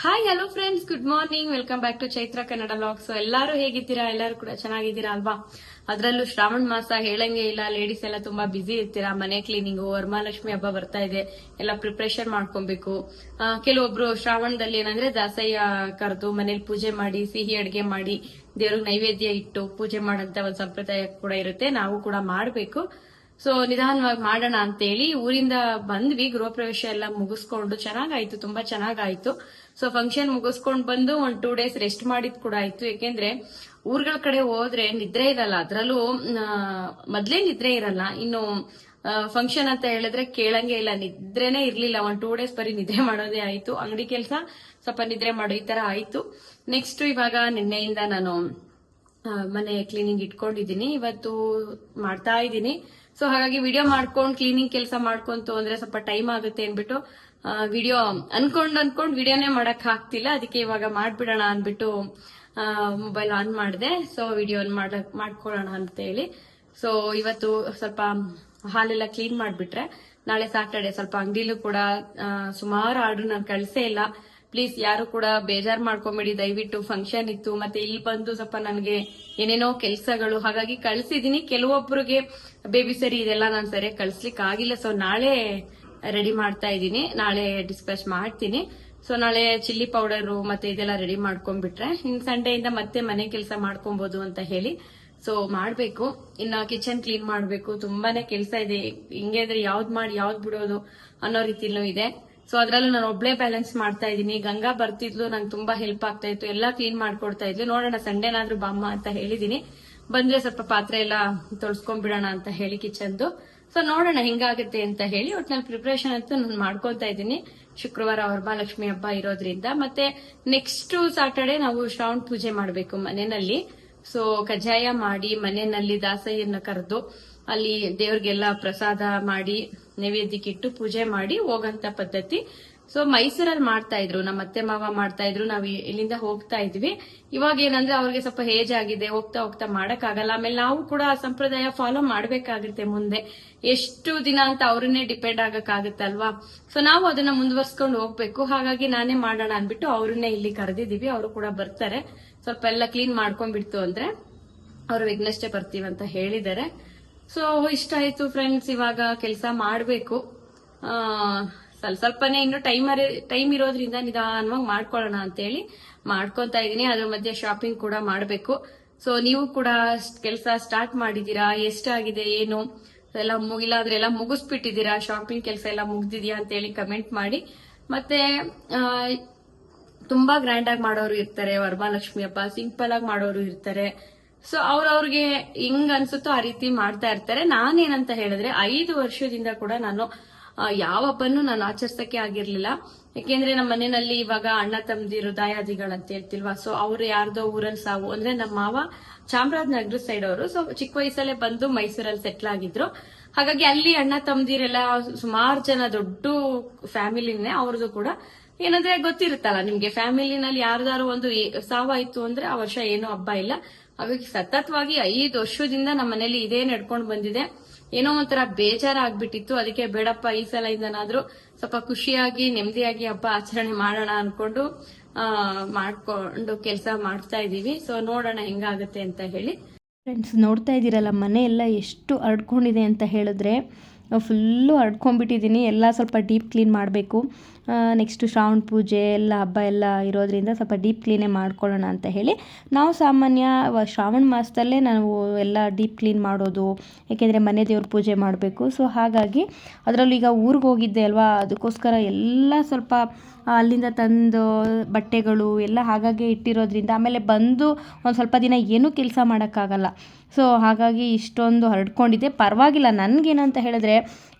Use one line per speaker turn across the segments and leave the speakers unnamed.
Hi hello friends, good morning. Welcome back to Chaitra Kannada vlog. So ಎಲ್ಲರೂ ಹೇಗಿದ್ದೀರಾ? ಎಲ್ಲರೂ ಕೂಡ ಚೆನ್ನಾಗಿದ್ದೀರಾ ಅಲ್ವಾ? ಅದರಲ್ಲೂ ಶ್ರಾವಣ ಮಾಸ ಹೇಳಂಗೆ ಇಲ್ಲ. ಲೇಡೀಸ್ ಎಲ್ಲ ತುಂಬಾ ಬಿಸಿ ಇರ್ತೀರಾ. ಮನೆ ಕ್ಲೀನಿಂಗು, ವರಮಹಾಲಕ್ಷ್ಮಿ ಹಬ್ಬ ಬರ್ತಾ ಇದೆ, ಎಲ್ಲ ಪ್ರಿಪರೇಷನ್ ಮಾಡ್ಕೊಬೇಕು. ಕೆಲವೊಬ್ರು ಶ್ರಾವಣದಲ್ಲಿ ಏನಂದ್ರೆ ದಾಸಯ್ಯ ಕರೆದು ಮನೇಲಿ ಪೂಜೆ ಮಾಡಿ, ಸಿಹಿ ಅಡಿಗೆ ಮಾಡಿ, ದೇವ್ರಿಗೆ ನೈವೇದ್ಯ ಇಟ್ಟು ಪೂಜೆ ಮಾಡಂತ ಒಂದು ಸಂಪ್ರದಾಯ ಕೂಡ ಇರುತ್ತೆ. ನಾವು ಕೂಡ ಮಾಡಬೇಕು. ಸೊ ನಿಧಾನವಾಗಿ ಮಾಡೋಣ ಅಂತೇಳಿ ಊರಿಂದ ಬಂದ್ವಿ. ಗೃಹ ಪ್ರವೇಶ ಎಲ್ಲ ಮುಗಿಸ್ಕೊಂಡು ಚೆನ್ನಾಗಾಯ್ತು, ತುಂಬಾ ಚೆನ್ನಾಗಾಯ್ತು. ಸೊ ಫಂಕ್ಷನ್ ಮುಗಿಸ್ಕೊಂಡ್ ಬಂದು ಒಂದ್ 2 days ರೆಸ್ಟ್ ಮಾಡಿದ್ ಕೂಡ ಆಯ್ತು. ಯಾಕೆಂದ್ರೆ ಊರ್ಗಳ ಕಡೆ ಹೋದ್ರೆ ನಿದ್ರೆ ಇರಲ್ಲ, ಅದ್ರಲ್ಲೂ ಮೊದ್ಲೇ ನಿದ್ರೆ ಇರಲ್ಲ. ಇನ್ನು ಫಂಕ್ಷನ್ ಅಂತ ಹೇಳಿದ್ರೆ ಕೇಳಂಗೆ ಇಲ್ಲ, ನಿದ್ರೆನೇ ಇರ್ಲಿಲ್ಲ. 1-2 days ಬರೀ ನಿದ್ರೆ ಮಾಡೋದೇ ಆಯ್ತು. ಅಂಗಡಿ ಕೆಲಸ ಸ್ವಲ್ಪ ನಿದ್ರೆ ಮಾಡೋ ಈ ತರ ಆಯ್ತು. ನೆಕ್ಸ್ಟ್ ಇವಾಗ ನಿನ್ನೆಯಿಂದ ನಾನು ಮನೆ ಕ್ಲೀನಿಂಗ್ ಇಟ್ಕೊಂಡಿದ್ದೀನಿ, ಇವತ್ತು ಮಾಡ್ತಾ ಇದ್ದೀನಿ. ಸೊ ಹಾಗಾಗಿ ವಿಡಿಯೋ ಮಾಡ್ಕೊಂಡು ಕ್ಲೀನಿಂಗ್ ಕೆಲಸ ಮಾಡ್ಕೊಂತು ಅಂದ್ರೆ ಸ್ವಲ್ಪ ಟೈಮ್ ಆಗುತ್ತೆ ಅನ್ಬಿಟ್ಟು ವಿಡಿಯೋ ಅನ್ಕೊಂಡ್ ವಿಡಿಯೋನೇ ಮಾಡಕ್ ಆಗ್ತಿಲ್ಲ. ಅದಕ್ಕೆ ಇವಾಗ ಮಾಡ್ಬಿಡೋಣ ಅನ್ಬಿಟ್ಟು ಮೊಬೈಲ್ ಆನ್ ಮಾಡಿದೆ. ಸೊ ವಿಡಿಯೋ ಮಾಡ್ಕೊಳ್ಳೋಣ ಅಂತ ಹೇಳಿ. ಸೊ ಇವತ್ತು ಸ್ವಲ್ಪ ಹಾಲೆಲ್ಲ ಕ್ಲೀನ್ ಮಾಡ್ಬಿಟ್ರೆ ನಾಳೆ ಸ್ಯಾಟರ್ಡೆ ಸ್ವಲ್ಪ ಅಂಗಡಿಲೂ ಕೂಡ ಸುಮಾರು ಆರ್ಡರ್ ನಾನು ಕಳ್ಸೇ ಇಲ್ಲ. ಪ್ಲೀಸ್ ಯಾರು ಕೂಡ ಬೇಜಾರ್ ಮಾಡ್ಕೊಂಬೇಡಿ ದಯವಿಟ್ಟು. ಫಂಕ್ಷನ್ ಇತ್ತು, ಮತ್ತೆ ಇಲ್ಲಿ ಬಂದು ಸ್ವಲ್ಪ ನನಗೆ ಏನೇನೋ ಕೆಲಸಗಳು, ಹಾಗಾಗಿ ಕಳ್ಸಿದೀನಿ. ಕೆಲವೊಬ್ಬರಿಗೆ ಬೇಬಿ ಸರಿ ಇದೆಲ್ಲ ನಾನು ಸರಿಯಾಗಿ ಕಳ್ಸ್ಲಿಕ್ಕೆ ಆಗಿಲ್ಲ. ಸೊ ನಾಳೆ ರೆಡಿ ಮಾಡ್ತಾ ಇದ್ದೀನಿ, ನಾಳೆ ಡಿಸ್ಪ್ಯಾಚ್ ಮಾಡ್ತೀನಿ. ಸೊ ನಾಳೆ ಚಿಲ್ಲಿ ಪೌಡರ್ ಮತ್ತೆ ಇದೆಲ್ಲ ರೆಡಿ ಮಾಡ್ಕೊಂಡ್ಬಿಟ್ರೆ ಇನ್ ಸಂಡೆಯಿಂದ ಮತ್ತೆ ಮನೆ ಕೆಲಸ ಮಾಡ್ಕೊಬಹುದು ಅಂತ ಹೇಳಿ ಸೊ ಮಾಡ್ಬೇಕು. ಇನ್ನ ಕಿಚನ್ ಕ್ಲೀನ್ ಮಾಡ್ಬೇಕು, ತುಂಬಾನೇ ಕೆಲಸ ಇದೆ. ಹಿಂಗೆ ಅಂದ್ರೆ ಯಾವ್ದ್ ಮಾಡಿ ಯಾವ್ದ್ ಬಿಡೋದು ಅನ್ನೋ ರೀತಿಲೂ ಇದೆ. ಸೊ ಅದ್ರಲ್ಲೂ ನಾನು ಒಬ್ಳೆ ಬ್ಯಾಲೆನ್ಸ್ ಮಾಡ್ತಾ ಇದ್ದೀನಿ. ಗಂಗಾ ಬರ್ತಿದ್ಲು, ನಂಗೆ ತುಂಬಾ ಹೆಲ್ಪ್ ಆಗ್ತಾ ಇತ್ತು, ಎಲ್ಲಾ ಕ್ಲೀನ್ ಮಾಡ್ಕೊಡ್ತಾ ಇದ್ಲು. ನೋಡೋಣ ಸಂಡೇನಾದ್ರೂ ಬಾಮ್ಮ ಅಂತ ಹೇಳಿದೀನಿ. ಬಂದ್ರೆ ಸ್ವಲ್ಪ ಪಾತ್ರೆ ಎಲ್ಲ ತೊಳ್ಸ್ಕೊಂಡ್ಬಿಡೋಣ ಅಂತ ಹೇಳಿ ಕಿಚನ್ದು. ಸೊ ನೋಡೋಣ ಹೆಂಗಾಗುತ್ತೆ ಅಂತ ಹೇಳಿ ಒಟ್ನಲ್ಲಿ ಪ್ರಿಪರೇಷನ್ ಅಂತೂ ನಾನು ಮಾಡ್ಕೊತಾ ಇದ್ದೀನಿ. ಶುಕ್ರವಾರ ವರಮಹಾಲಕ್ಷ್ಮಿ ಹಬ್ಬ ಇರೋದ್ರಿಂದ, ಮತ್ತೆ ನೆಕ್ಸ್ಟ್ ಸ್ಯಾಟರ್ಡೆ ನಾವು ಶ್ರಾವಣ ಪೂಜೆ ಮಾಡ್ಬೇಕು ಮನೆಯಲ್ಲಿ. ಸೊ ಕಜ್ಜಾಯ ಮಾಡಿ ಮನೆಯಲ್ಲಿ ದಾಸಯ್ಯನ ಕರೆದು ಅಲ್ಲಿ ದೇವ್ರಿಗೆಲ್ಲ ಪ್ರಸಾದ ಮಾಡಿ ನೈವೇದ್ಯಕ್ಕಿಟ್ಟು ಪೂಜೆ ಮಾಡಿ ಹೋಗಂತ ಪದ್ಧತಿ. ಸೊ ಮೈಸೂರಲ್ಲಿ ಮಾಡ್ತಾ ಇದ್ರು, ನಮ್ಮ ಅತ್ತೆ ಮಾವ ಮಾಡ್ತಾ ಇದ್ರು, ನಾವು ಇಲ್ಲಿಂದ ಹೋಗ್ತಾ ಇದ್ವಿ. ಇವಾಗ ಏನಂದ್ರೆ ಅವ್ರಿಗೆ ಸ್ವಲ್ಪ ಏಜ್ ಆಗಿದೆ, ಹೋಗ್ತಾ ಹೋಗ್ತಾ ಮಾಡಕ್ ಆಗಲ್ಲ. ಆಮೇಲೆ ನಾವು ಕೂಡ ಆ ಸಂಪ್ರದಾಯ ಫಾಲೋ ಮಾಡ್ಬೇಕಾಗುತ್ತೆ ಮುಂದೆ. ಎಷ್ಟು ದಿನ ಅಂತ ಅವ್ರನ್ನೇ ಡಿಪೆಂಡ್ ಆಗಕ್ಕಾಗತ್ತಲ್ವಾ. ಸೊ ನಾವು ಅದನ್ನ ಮುಂದುವರ್ಸ್ಕೊಂಡು ಹೋಗ್ಬೇಕು. ಹಾಗಾಗಿ ನಾನೇ ಮಾಡೋಣ ಅನ್ಬಿಟ್ಟು ಅವ್ರನ್ನೇ ಇಲ್ಲಿ ಕರೆದಿದೀವಿ. ಅವರು ಕೂಡ ಬರ್ತಾರೆ. ಸ್ವಲ್ಪ ಎಲ್ಲ ಕ್ಲೀನ್ ಮಾಡ್ಕೊಂಡ್ಬಿಡ್ತು ಅಂದ್ರೆ ಅವ್ರು ವಿಘ್ನಷ್ಟೇ ಬರ್ತೀವಂತ ಹೇಳಿದ್ದಾರೆ. ಸೊ ಇಷ್ಟ ಆಯ್ತು ಫ್ರೆಂಡ್ಸ್. ಇವಾಗ ಕೆಲಸ ಮಾಡ್ಬೇಕು. ಸ್ವಲ್ಪನೇ ಇನ್ನು ಟೈಮ್ ಇರೋದ್ರಿಂದ ನಿಧಾನವಾಗಿ ಮಾಡ್ಕೊಳ್ಳೋಣ ಅಂತ ಹೇಳಿ ಮಾಡ್ಕೊಂತಾ ಇದೀನಿ. ಅದ್ರ ಮಧ್ಯೆ ಶಾಪಿಂಗ್ ಕೂಡ ಮಾಡ್ಬೇಕು. ಸೊ ನೀವು ಕೂಡ ಕೆಲಸ ಸ್ಟಾರ್ಟ್ ಮಾಡಿದೀರಾ? ಎಷ್ಟಾಗಿದೆ ಏನು ಎಲ್ಲ ಇಲ್ಲಾಂದ್ರೆ ಎಲ್ಲ ಮುಗಿಸ್ಬಿಟ್ಟಿದೀರಾ? ಶಾಪಿಂಗ್ ಕೆಲಸ ಎಲ್ಲ ಮುಗ್ದಿದ್ಯಾ ಅಂತ ಹೇಳಿ ಕಮೆಂಟ್ ಮಾಡಿ. ಮತ್ತೆ ತುಂಬಾ ಗ್ರ್ಯಾಂಡ್ ಆಗಿ ಮಾಡೋರು ಇರ್ತಾರೆ, ವರಮಹಾಲಕ್ಷ್ಮಿ ಹಬ್ಬ ಸಿಂಪಲ್ ಆಗಿ ಮಾಡೋರು ಇರ್ತಾರೆ. ಸೊ ಅವ್ರವ್ರಿಗೆ ಹಿಂಗ್ ಅನ್ಸುತ್ತೋ ಆ ರೀತಿ ಮಾಡ್ತಾ ಇರ್ತಾರೆ. ನಾನೇನಂತ ಹೇಳಿದ್ರೆ 5 ವರ್ಷದಿಂದ ಕೂಡ ನಾನು ಯಾವ ಹಬ್ಬನು ನಾನು ಆಚರಿಸಕ್ಕೆ ಆಗಿರ್ಲಿಲ್ಲ. ಯಾಕೆಂದ್ರೆ ನಮ್ಮ ಮನೆಯಲ್ಲಿ ಇವಾಗ ಅಣ್ಣ ತಮ್ಮದಿರು ದಾಯಾದಿಗಳಂತ ಹೇಳ್ತಿಲ್ವಾ. ಸೊ ಅವ್ರು ಯಾರ್ದೋ ಊರಲ್ಲಿ ಸಾವು ಅಂದ್ರೆ ನಮ್ಮ ಮಾವ ಚಾಮರಾಜನಗರ ಸೈಡ್ ಅವರು. ಸೊ ಚಿಕ್ಕ ವಯಸ್ಸಲ್ಲೇ ಬಂದು ಮೈಸೂರಲ್ಲಿ ಸೆಟ್ಲ್ ಆಗಿದ್ರು. ಹಾಗಾಗಿ ಅಲ್ಲಿ ಅಣ್ಣ ತಮ್ಮದಿರೆಲ್ಲ ಸುಮಾರು ಜನ, ದೊಡ್ಡ ಫ್ಯಾಮಿಲಿನೇ ಅವ್ರದ್ದು ಕೂಡ. ಏನಂದ್ರೆ ಗೊತ್ತಿರುತ್ತಲ್ಲ ನಿಮ್ಗೆ, ಫ್ಯಾಮಿಲಿನಲ್ಲಿ ಯಾರ್ದಾರು ಒಂದು ಸಾವಾಯ್ತು ಅಂದ್ರೆ ಆ ವರ್ಷ ಏನೂ ಹಬ್ಬ ಇಲ್ಲ. ಹಾಗಾಗಿ ಸತತವಾಗಿ 5 ವರ್ಷದಿಂದ ನಮ್ಮ ಮನೇಲಿ ಇದೇ ನಡ್ಕೊಂಡು ಬಂದಿದೆ. ಏನೋ ಒಂಥರ ಬೇಜಾರಾಗ್ಬಿಟ್ಟಿತ್ತು. ಅದಕ್ಕೆ ಬೇಡಪ್ಪ ಈ ಸಲ ಇಂದನಾದ್ರೂ ಸ್ವಲ್ಪ ಖುಷಿಯಾಗಿ ನೆಮ್ಮದಿಯಾಗಿ ಹಬ್ಬ ಆಚರಣೆ ಮಾಡೋಣ ಅನ್ಕೊಂಡು ಮಾಡ್ಕೊಂಡು ಕೆಲಸ ಮಾಡ್ತಾ ಇದೀವಿ. ಸೊ ನೋಡೋಣ ಹೆಂಗಾಗುತ್ತೆ ಅಂತ ಹೇಳಿ.
ಫ್ರೆಂಡ್ಸ್ ನೋಡ್ತಾ ಇದ್ದೀರಲ್ಲ, ಮನೆ ಎಲ್ಲ ಎಷ್ಟು ಹರಡ್ಕೊಂಡಿದೆ ಅಂತ ಹೇಳಿದ್ರೆ ಫುಲ್ಲು ಹರಡ್ಕೊಂಡ್ಬಿಟ್ಟಿದ್ದೀನಿ. ಎಲ್ಲ ಸ್ವಲ್ಪ ಡೀಪ್ ಕ್ಲೀನ್ ಮಾಡಬೇಕು. ನೆಕ್ಸ್ಟು ಶ್ರಾವಣ ಪೂಜೆ ಎಲ್ಲ ಹಬ್ಬ ಎಲ್ಲ ಇರೋದ್ರಿಂದ ಸ್ವಲ್ಪ ಡೀಪ್ ಕ್ಲೀನೇ ಮಾಡ್ಕೊಳ್ಳೋಣ ಅಂತ ಹೇಳಿ ನಾವು ಸಾಮಾನ್ಯ ಶ್ರಾವಣ ಮಾಸದಲ್ಲೇ ನಾವು ಎಲ್ಲ ಡೀಪ್ ಕ್ಲೀನ್ ಮಾಡೋದು. ಏಕೆಂದರೆ ಮನೆ ದೇವ್ರ ಪೂಜೆ ಮಾಡಬೇಕು. ಸೊ ಹಾಗಾಗಿ ಅದರಲ್ಲೂ ಈಗ ಊರಿಗೆ ಹೋಗಿದ್ದೆ ಅಲ್ವಾ, ಅದಕ್ಕೋಸ್ಕರ ಎಲ್ಲ ಸ್ವಲ್ಪ ಅಲ್ಲಿಂದ ತಂದು ಬಟ್ಟೆಗಳು ಎಲ್ಲ ಹಾಗಾಗಿ ಇಟ್ಟಿರೋದ್ರಿಂದ ಆಮೇಲೆ ಬಂದು ಒಂದು ಸ್ವಲ್ಪ ದಿನ ಏನೂ ಕೆಲಸ ಮಾಡೋಕ್ಕಾಗಲ್ಲ. ಸೊ ಹಾಗಾಗಿ ಇಷ್ಟೊಂದು ಹರಡ್ಕೊಂಡಿದ್ದೆ. ಪರವಾಗಿಲ್ಲ, ನನಗೇನಂತ ಹೇಳಿದ್ರೆ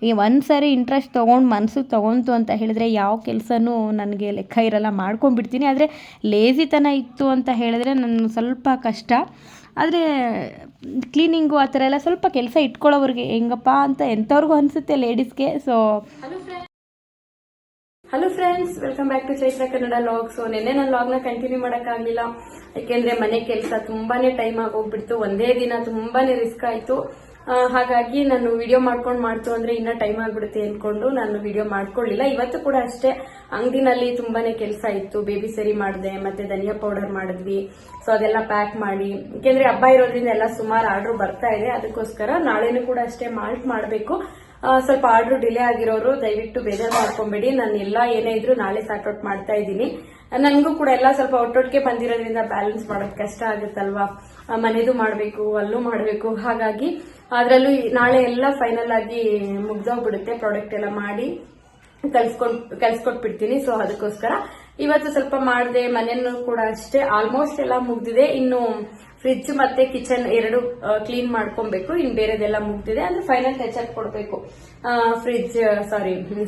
ಈ ಒಂದು ಸಾರಿ ಇಂಟ್ರೆಸ್ಟ್ ತೊಗೊಂಡು ಮನಸ್ಸಿಗೆ ತೊಗೊಂತು ಅಂತ ಹೇಳಿದ್ರೆ ಯಾವ ಕೆಲಸನೂ ನನಗೆ ಲೆಕ್ಕ ಇರಲ್ಲ, ಮಾಡ್ಕೊಂಡ್ಬಿಡ್ತೀನಿ. ಆದರೆ ಲೇಜಿತನ ಇತ್ತು ಅಂತ ಹೇಳಿದ್ರೆ ನನ್ನ ಸ್ವಲ್ಪ ಕಷ್ಟ. ಆದರೆ ಕ್ಲೀನಿಂಗು ಆ ಥರ ಎಲ್ಲ ಸ್ವಲ್ಪ ಕೆಲಸ ಇಟ್ಕೊಳ್ಳೋವ್ರಿಗೆ ಹೆಂಗಪ್ಪ ಅಂತ ಎಂಥವ್ರಿಗೂ ಅನಿಸುತ್ತೆ ಲೇಡೀಸ್ಗೆ. So
hello friends, welcome back to Chaitra Kannada vlog. So ನೆನ್ನೆ ನನ್ನ ವ್ಲಾಗ್ನ ಕಂಟಿನ್ಯೂ ಯಾಕೆಂದ್ರೆ ಮನೆ ಕೆಲಸ ತುಂಬಾನೇ ಟೈಮ್ ಆಗೋಗ್ಬಿಡ್ತು. ಒಂದೇ ದಿನ ತುಂಬಾನೇ ರಿಸ್ಕ್ ಆಯ್ತು. ಹಾಗಾಗಿ ನಾನು ವಿಡಿಯೋ ಮಾಡ್ತು ಅಂದ್ರೆ ಇನ್ನ ಟೈಮ್ ಆಗ್ಬಿಡುತ್ತೆ ಅನ್ಕೊಂಡು ನಾನು ವಿಡಿಯೋ ಮಾಡ್ಕೊಳ್ಳಿಲ್ಲ. ಇವತ್ತು ಕೂಡ ಅಷ್ಟೇ ಅಂಗಡಿನಲ್ಲಿ ತುಂಬಾನೇ ಕೆಲಸ ಇತ್ತು. ಬೇಬಿ ಸರಿ ಮಾಡಿದೆ, ಮತ್ತೆ ಧನಿಯಾ ಪೌಡರ್ ಮಾಡಿದ್ವಿ. ಸೊ ಅದೆಲ್ಲ ಪ್ಯಾಕ್ ಮಾಡಿ, ಯಾಕೆಂದ್ರೆ ಹಬ್ಬ ಇರೋದ್ರಿಂದ ಎಲ್ಲ ಸುಮಾರು ಆರ್ಡರ್ ಬರ್ತಾ ಇದೆ. ಅದಕ್ಕೋಸ್ಕರ ನಾಳೆನೂ ಕೂಡ ಅಷ್ಟೇ ಮಾಲ್ಟ್ ಮಾಡಬೇಕು. ಸ್ವಲ್ಪ ಆರ್ಡರ್ ಡಿಲೇ ಆಗಿರೋರು ದಯವಿಟ್ಟು ಬೇಜಾರು ಮಾಡ್ಕೊಂಬೇಡಿ. ನಾನು ಎಲ್ಲ ಏನೇ ಇದ್ರು ನಾಳೆ ಸಾರ್ಟ್ ಔಟ್ ಮಾಡ್ತಾ ಇದ್ದೀನಿ. ನನಗೂ ಕೂಡ ಎಲ್ಲ ಸ್ವಲ್ಪ ಒಟ್ಟೊಟ್ಟಿಗೆ ಬಂದಿರೋದ್ರಿಂದ ಬ್ಯಾಲೆನ್ಸ್ ಮಾಡೋದು ಕಷ್ಟ ಆಗುತ್ತಲ್ವಾ. ಮನೆದು ಮಾಡಬೇಕು, ಅಲ್ಲೂ ಮಾಡಬೇಕು. ಹಾಗಾಗಿ ಅದರಲ್ಲೂ ನಾಳೆ ಎಲ್ಲ ಫೈನಲ್ ಆಗಿ ಮುಗ್ದೋಗ್ಬಿಡುತ್ತೆ. ಪ್ರಾಡಕ್ಟ್ ಎಲ್ಲ ಮಾಡಿ ಕಲ್ಸ್ಕೊಟ್ಬಿಡ್ತೀನಿ. ಸೊ ಅದಕ್ಕೋಸ್ಕರ ಇವತ್ತು ಸ್ವಲ್ಪ ಮಾಡಿದೆ. ಮನೆಯನ್ನು ಕೂಡ ಅಷ್ಟೇ ಆಲ್ಮೋಸ್ಟ್ ಎಲ್ಲ ಮುಗ್ದಿದೆ. ಇನ್ನು ಫ್ರಿಡ್ಜ್ ಮತ್ತೆ ಕಿಚನ್ ಎರಡು ಕ್ಲೀನ್ ಮಾಡ್ಕೊಬೇಕು. ಇನ್ ಬೇರೆದೆಲ್ಲ ಮುಗ್ದಿದೆ. ಅಂದ್ರೆ ಫೈನಲ್ ಟಚ್ ಅಪ್ ಕೊಡ್ಬೇಕು.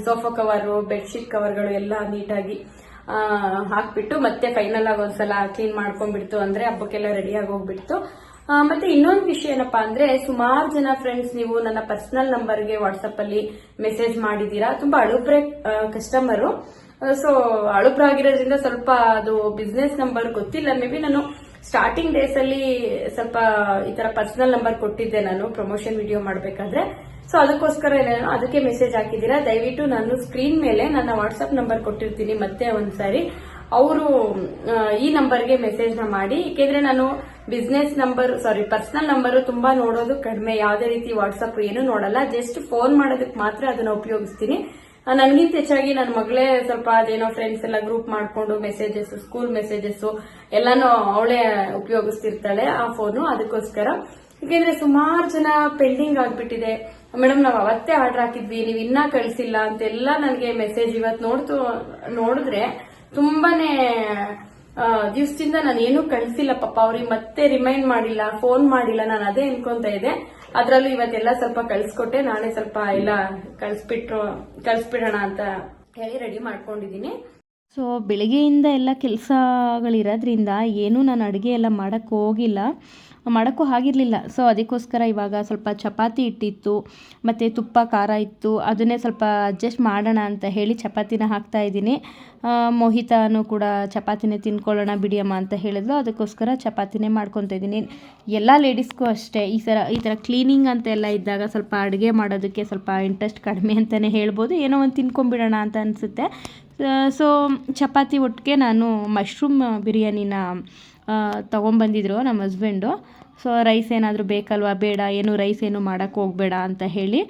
ಸೋಫಾ ಕವರ್, ಬೆಡ್ಶೀಟ್ ಕವರ್ಗಳು ಎಲ್ಲ ನೀಟಾಗಿ ಹಾಕ್ಬಿಟ್ಟು ಮತ್ತೆ ಫೈನಲ್ ಆಗಿ ಒಂದ್ಸಲ ಕ್ಲೀನ್ ಮಾಡ್ಕೊಂಡ್ಬಿಡ್ತು ಅಂದ್ರೆ ಹಬ್ಬಕ್ಕೆಲ್ಲ ರೆಡಿ ಆಗಿ ಹೋಗ್ಬಿಡ್ತು. ಮತ್ತೆ ಇನ್ನೊಂದು ವಿಷಯ ಏನಪ್ಪಾ ಅಂದ್ರೆ, ಸುಮಾರು ಜನ ಫ್ರೆಂಡ್ಸ್ ನೀವು ನನ್ನ ಪರ್ಸನಲ್ ನಂಬರ್ಗೆ ವಾಟ್ಸ್ಆಪ್ ಅಲ್ಲಿ ಮೆಸೇಜ್ ಮಾಡಿದೀರಾ. ತುಂಬಾ ಅಳುಬ್ರೆ ಕಸ್ಟಮರು. ಸೊ ಅಳುಬ್ರಾಗಿರೋದ್ರಿಂದ ಸ್ವಲ್ಪ ಅದು ಬಿಸ್ನೆಸ್ ನಂಬರ್ ಗೊತ್ತಿಲ್ಲ. ಮೇ ಬಿ ನಾನು ಸ್ಟಾರ್ಟಿಂಗ್ ಡೇಸ್ ಅಲ್ಲಿ ಸ್ವಲ್ಪ ಈ ತರ ಪರ್ಸನಲ್ ನಂಬರ್ ಕೊಟ್ಟಿದ್ದೆ ನಾನು ಪ್ರಮೋಷನ್ ವಿಡಿಯೋ ಮಾಡ್ಬೇಕಾದ್ರೆ. ಸೊ ಅದಕ್ಕೋಸ್ಕರ ಅದಕ್ಕೆ ಮೆಸೇಜ್ ಹಾಕಿದೀರಾ. ದಯವಿಟ್ಟು ನಾನು ಸ್ಕ್ರೀನ್ ಮೇಲೆ ನನ್ನ ವಾಟ್ಸ್ಆಪ್ ನಂಬರ್ ಕೊಟ್ಟಿರ್ತೀನಿ ಮತ್ತೆ ಒಂದ್ಸಾರಿ ಅವರು ಈ ನಂಬರ್ಗೆ ಮೆಸೇಜ್ ನ ಮಾಡಿ. ಏಕೆಂದ್ರೆ ನಾನು ಬಿಸ್ನೆಸ್ ನಂಬರ್ ಪರ್ಸನಲ್ ನಂಬರ್ ತುಂಬಾ ನೋಡೋದು ಕಡಿಮೆ. ಯಾವುದೇ ರೀತಿ ವಾಟ್ಸ್ಆಪ್ ಏನು ನೋಡಲ್ಲ. ಜಸ್ಟ್ ಫೋನ್ ಮಾಡೋದಕ್ಕೆ ಮಾತ್ರ ಅದನ್ನ ಉಪಯೋಗಿಸ್ತೀನಿ. ನನ್ಗಿಂತ ಹೆಚ್ಚಾಗಿ ನನ್ನ ಮಗಳೇ ಸ್ವಲ್ಪ ಅದೇನೋ ಫ್ರೆಂಡ್ಸ್ ಎಲ್ಲ ಗ್ರೂಪ್ ಮಾಡ್ಕೊಂಡು ಮೆಸೇಜಸ್, ಸ್ಕೂಲ್ ಮೆಸೇಜಸ್ ಎಲ್ಲಾನು ಅವಳೇ ಉಪಯೋಗಿಸ್ತಿರ್ತಾಳೆ ಆ ಫೋನು. ಅದಕ್ಕೋಸ್ಕರ ಯಾಕೆಂದ್ರೆ ಸುಮಾರು ಜನ ಪೆಂಡಿಂಗ್ ಆಗ್ಬಿಟ್ಟಿದೆ. ಮೇಡಮ್ ನಾವು ಅವತ್ತೇ ಆರ್ಡರ್ ಹಾಕಿದ್ವಿ, ನೀವು ಇನ್ನ ಕಳಿಸಿಲ್ಲ ಅಂತೆಲ್ಲ ನನಗೆ ಮೆಸೇಜ್ ಇವತ್ತು ನೋಡಿದ್ರೆ ತುಂಬಾನೇ ದಿವಸದಿಂದ ನಾನು ಏನು ಕಳಿಸಿಲ್ಲ. ಪಾಪ ಅವ್ರಿಗೆ ಮತ್ತೆ ರಿಮೈಂಡ್ ಮಾಡಿಲ್ಲ, ಫೋನ್ ಮಾಡಿಲ್ಲ. ನಾನು ಅದೇ ಅನ್ಕೊಂತ ಇದ್ದೆ. ಅದ್ರಲ್ಲೂ ಇವತ್ತೆಲ್ಲ ಸ್ವಲ್ಪ ಕಳ್ಸಿಕೊಟ್ಟೆ. ನಾಳೆ ಸ್ವಲ್ಪ ಎಲ್ಲ ಕಳ್ಸ್ಬಿಡೋಣ ಅಂತ ಹೇಳಿ ರೆಡಿ ಮಾಡ್ಕೊಂಡಿದೀನಿ.
ಸೊ ಬೆಳಗ್ಗೆಯಿಂದ ಎಲ್ಲ ಕೆಲಸಗಳಿರೋದ್ರಿಂದ ಏನೂ ನಾನು ಅಡುಗೆ ಎಲ್ಲ ಮಾಡೋಕ್ಕೂ ಆಗಿರಲಿಲ್ಲ. ಸೊ ಅದಕ್ಕೋಸ್ಕರ ಇವಾಗ ಸ್ವಲ್ಪ ಚಪಾತಿ ಇಟ್ಟಿತ್ತು ಮತ್ತು ತುಪ್ಪ ಖಾರ ಇತ್ತು. ಅದನ್ನೇ ಸ್ವಲ್ಪ ಅಡ್ಜಸ್ಟ್ ಮಾಡೋಣ ಅಂತ ಹೇಳಿ ಚಪಾತಿನ ಹಾಕ್ತಾಯಿದ್ದೀನಿ. ಮೋಹಿತಾನು ಕೂಡ ಚಪಾತಿನೇ ತಿನ್ಕೊಳ್ಳೋಣ ಬಿಡಿಯಮ್ಮ ಅಂತ ಹೇಳಿದ್ಲು. ಅದಕ್ಕೋಸ್ಕರ ಚಪಾತಿನೇ ಮಾಡ್ಕೊತಾ ಇದ್ದೀನಿ. ಎಲ್ಲ ಲೇಡೀಸ್ಗೂ ಅಷ್ಟೇ ಈ ಥರ ಕ್ಲೀನಿಂಗ್ ಅಂತೆಲ್ಲ ಇದ್ದಾಗ ಸ್ವಲ್ಪ ಅಡುಗೆ ಮಾಡೋದಕ್ಕೆ ಸ್ವಲ್ಪ ಇಂಟ್ರೆಸ್ಟ್ ಕಡಿಮೆ ಅಂತಲೇ ಹೇಳ್ಬೋದು. ಏನೋ ಒಂದು ತಿನ್ಕೊಂಬಿಡೋಣ ಅಂತ ಅನಿಸುತ್ತೆ. ಸೊ ಚಪಾತಿ ಒಟ್ಟಿಗೆ ನಾನು ಮಶ್ರೂಮ್ ಬಿರಿಯಾನಿನ ತೊಗೊಂಬಂದಿದ್ರು ನಮ್ಮ ಹಸ್ಬೆಂಡು. ಸೊ ರೈಸ್ ಏನಾದರೂ ಬೇಕಲ್ವಾ, ಬೇಡ ಏನು ರೈಸ್ ಏನು ಮಾಡೋಕ್ಕೆ ಹೋಗಬೇಡ ಅಂತ ಹೇಳಿ,